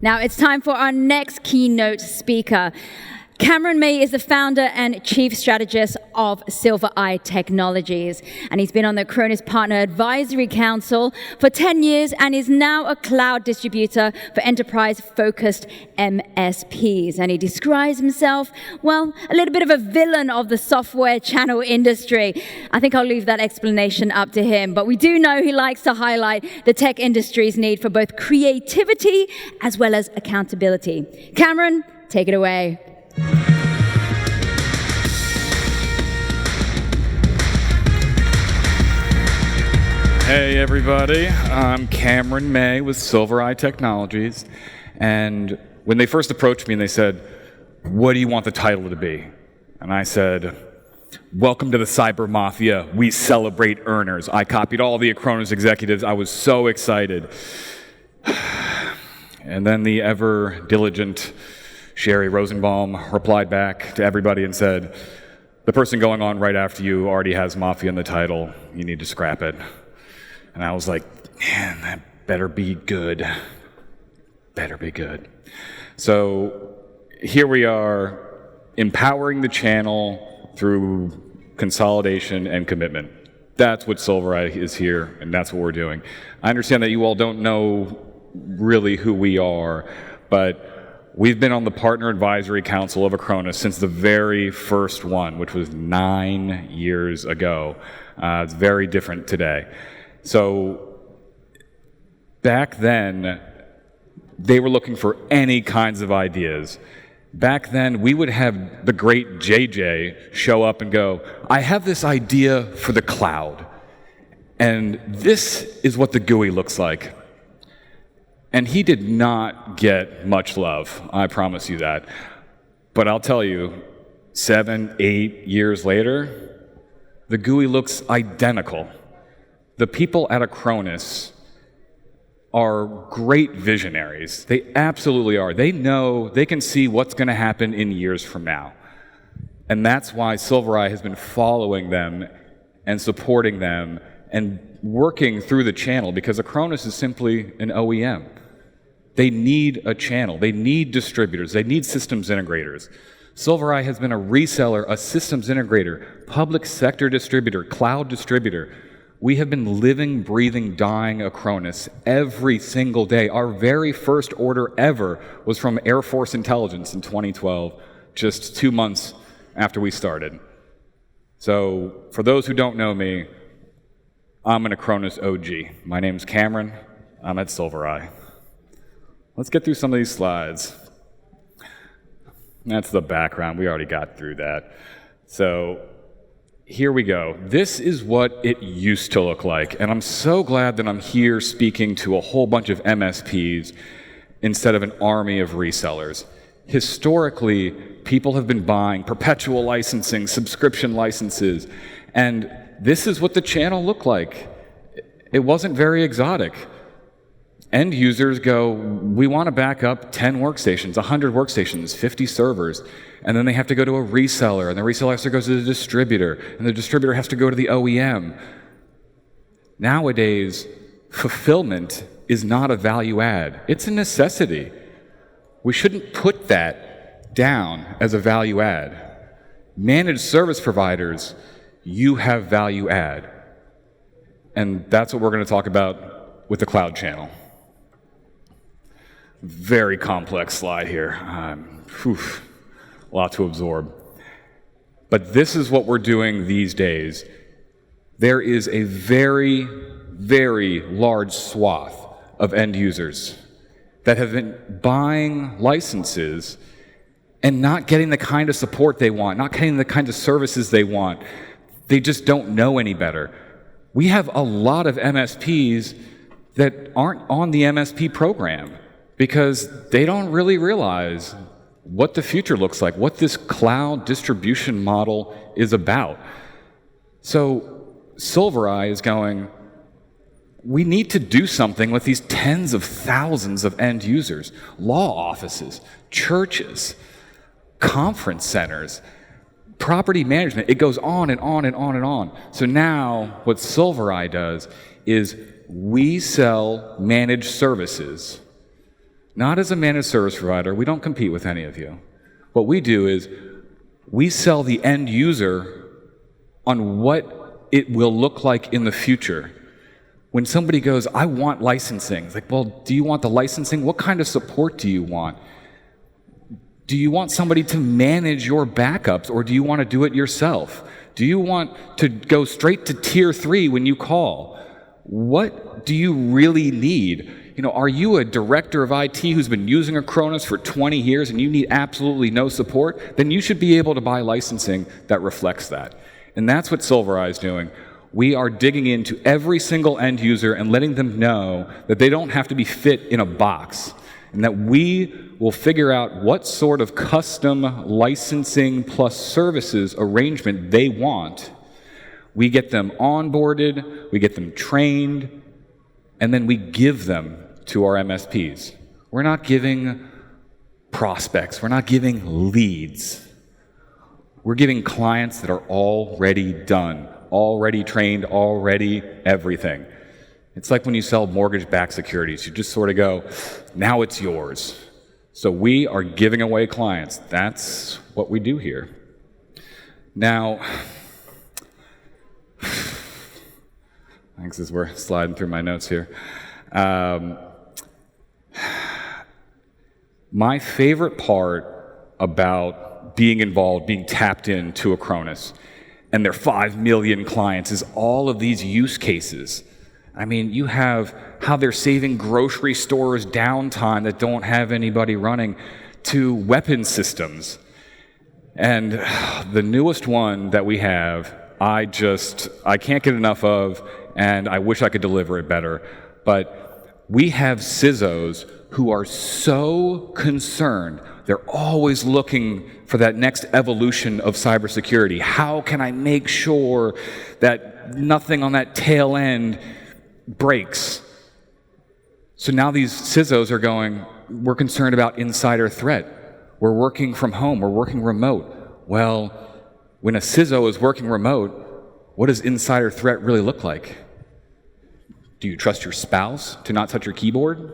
Now it's time for our next keynote speaker. Cameron May is the founder and chief strategist of Silvereye Technologies, and he's been on the Acronis Partner Advisory Council for 10 years and is now a cloud distributor for enterprise-focused MSPs. And he describes himself, well, a little bit of a villain of the software channel industry. I think I'll leave that explanation up to him, but we do know he likes to highlight the tech industry's need for both creativity as well as accountability. Cameron, take it away. Hey everybody, I'm Cameron May with Silvereye Technologies, and when they first approached me and they said, what do you want the title to be? And I said, welcome to the cyber mafia, we celebrate earners. I copied all the Acronis executives, I was so excited. And then the ever diligent Sherry Rosenbaum replied back to everybody and said, the person going on right after you already has mafia in the title, you need to scrap it. And I was like, man, that better be good. Better be good. So here we are, empowering the channel through consolidation and commitment. That's what Silvereye is here, and that's what we're doing. I understand that you all don't know really who we are, but we've been on the Partner Advisory Council of Acronis since the very first one, which was 9 years ago. It's very different today. So back then, they were looking for any kinds of ideas. Back then, we would have the great JJ show up and go, I have this idea for the cloud, and this is what the GUI looks like. And he did not get much love, I promise you that. But I'll tell you, 7, 8 years later, the GUI looks identical. The people at Acronis are great visionaries. They absolutely are. They know, they can see what's going to happen in years from now. And that's why Silvereye has been following them and supporting them and working through the channel, because Acronis is simply an OEM. They need a channel. They need distributors. They need systems integrators. Silvereye has been a reseller, a systems integrator, public sector distributor, cloud distributor. We have been living, breathing, dying Acronis every single day. Our very first order ever was from Air Force Intelligence in 2012, just 2 months after we started. So for those who don't know me, I'm an Acronis OG. My name's Cameron. I'm at Silvereye. Let's get through some of these slides. That's the background. We already got through that. So here we go. This is what it used to look like, and I'm so glad that I'm here speaking to a whole bunch of MSPs instead of an army of resellers. Historically, people have been buying perpetual licensing, subscription licenses, and this is what the channel looked like. It wasn't very exotic. End users go, we want to back up 10 workstations, 100 workstations, 50 servers, and then they have to go to a reseller, and the reseller has to go to the distributor, and the distributor has to go to the OEM. Nowadays, fulfillment is not a value add. It's a necessity. We shouldn't put that down as a value add. Managed service providers, you have value add. And that's what we're going to talk about with the cloud channel. Very complex slide here. A lot to absorb. But this is what we're doing these days. There is a very, very large swath of end users that have been buying licenses and not getting the kind of support they want, not getting the kind of services they want. They just don't know any better. We have a lot of MSPs that aren't on the MSP program, because they don't really realize what the future looks like, what this cloud distribution model is about. So Silvereye is going, we need to do something with these tens of thousands of end users, law offices, churches, conference centers, property management. It goes on and on and on and on. So now what Silvereye does is we sell managed services not as a managed service provider. We don't compete with any of you. What we do is we sell the end user on what it will look like in the future. When somebody goes, I want licensing, it's like, well, do you want the licensing? What kind of support do you want? Do you want somebody to manage your backups, or do you want to do it yourself? Do you want to go straight to tier 3 when you call? What do you really need? Are you a director of IT who's been using Acronis for 20 years and you need absolutely no support? Then you should be able to buy licensing that reflects that. And that's what Silvereye is doing. We are digging into every single end user and letting them know that they don't have to be fit in a box, and that we will figure out what sort of custom licensing plus services arrangement they want. We get them onboarded, we get them trained, and then we give them to our MSPs. We're not giving prospects, we're not giving leads. We're giving clients that are already done, already trained, already everything. It's like when you sell mortgage-backed securities. You just sort of go, now it's yours. So we are giving away clients. That's what we do here. Now, thanks as we're sliding through my notes here. My favorite part about being involved, being tapped into Acronis, and their 5 million clients is all of these use cases. I mean, you have how they're saving grocery stores downtime that don't have anybody running, to weapon systems. And the newest one that we have, I can't get enough of, and I wish I could deliver it better. But we have CISOs who are so concerned. They're always looking for that next evolution of cybersecurity. How can I make sure that nothing on that tail end breaks? So now these CISOs are going, we're concerned about insider threat. We're working from home, we're working remote. Well, when a CISO is working remote, what does insider threat really look like? Do you trust your spouse to not touch your keyboard?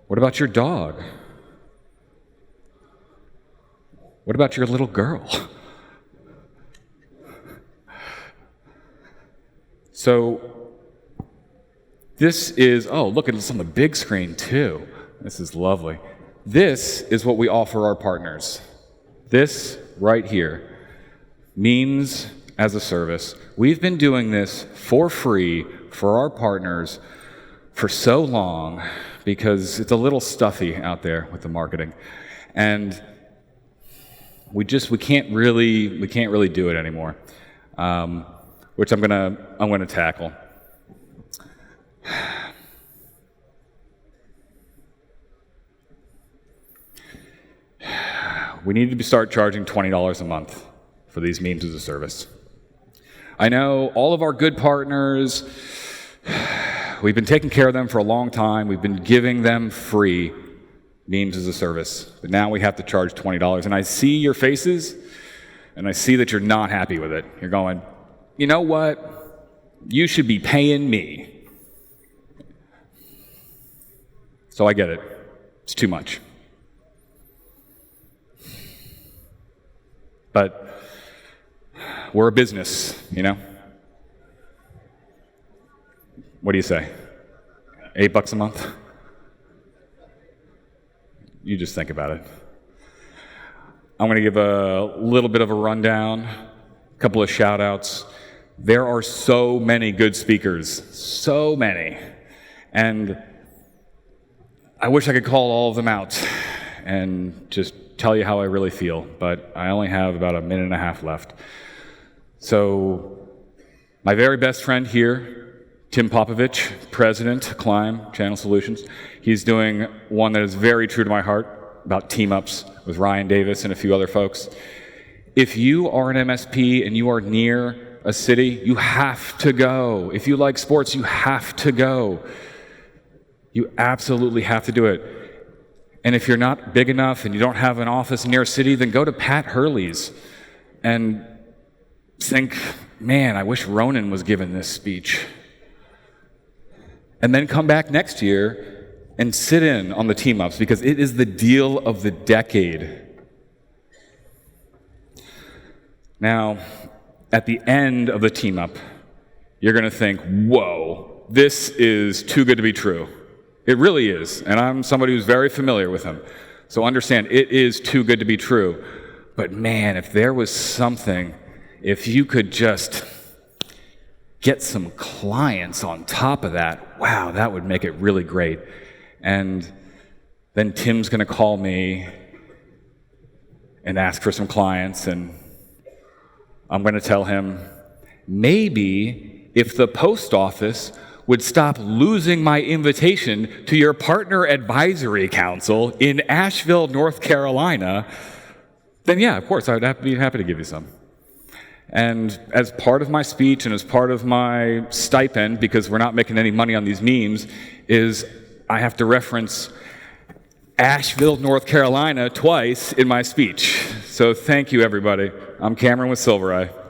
What about your dog? What about your little girl? So this is, oh, look at this on the big screen too. This is lovely. This is what we offer our partners. This right here, memes as a service. We've been doing this for free for our partners for so long because it's a little stuffy out there with the marketing. And we can't really do it anymore, which I'm gonna tackle. We need to start charging $20 a month for these memes as a service. I know all of our good partners, we've been taking care of them for a long time. We've been giving them free memes as a service, but now we have to charge $20. And I see your faces, and I see that you're not happy with it. You're going, you know what? You should be paying me. So I get it. It's too much. But we're a business, you know? What do you say? $8 a month? You just think about it. I'm going to give a little bit of a rundown, a couple of shout outs. There are so many good speakers, so many. And I wish I could call all of them out and just tell you how I really feel, but I only have about a minute and a half left. So my very best friend here, Tim Popovich, president, Climb Channel Solutions, he's doing one that is very true to my heart about team-ups with Ryan Davis and a few other folks. If you are an MSP and you are near a city, you have to go. If you like sports, you have to go. You absolutely have to do it. And if you're not big enough and you don't have an office near a city, then go to Pat Hurley's and think, man, I wish Ronan was given this speech. And then come back next year and sit in on the team-ups because it is the deal of the decade. Now, at the end of the team-up, you're going to think, whoa, this is too good to be true. It really is, and I'm somebody who's very familiar with them. So understand, it is too good to be true. But man, if there was something, if you could just get some clients on top of that, wow, that would make it really great. And then Tim's going to call me and ask for some clients, and I'm going to tell him, maybe if the post office would stop losing my invitation to your partner advisory council in Asheville, North Carolina, then yeah, of course, I'd be happy to give you some. And as part of my speech and as part of my stipend, because we're not making any money on these memes, is I have to reference Asheville, North Carolina twice in my speech. So thank you, everybody. I'm Cameron with Silvereye.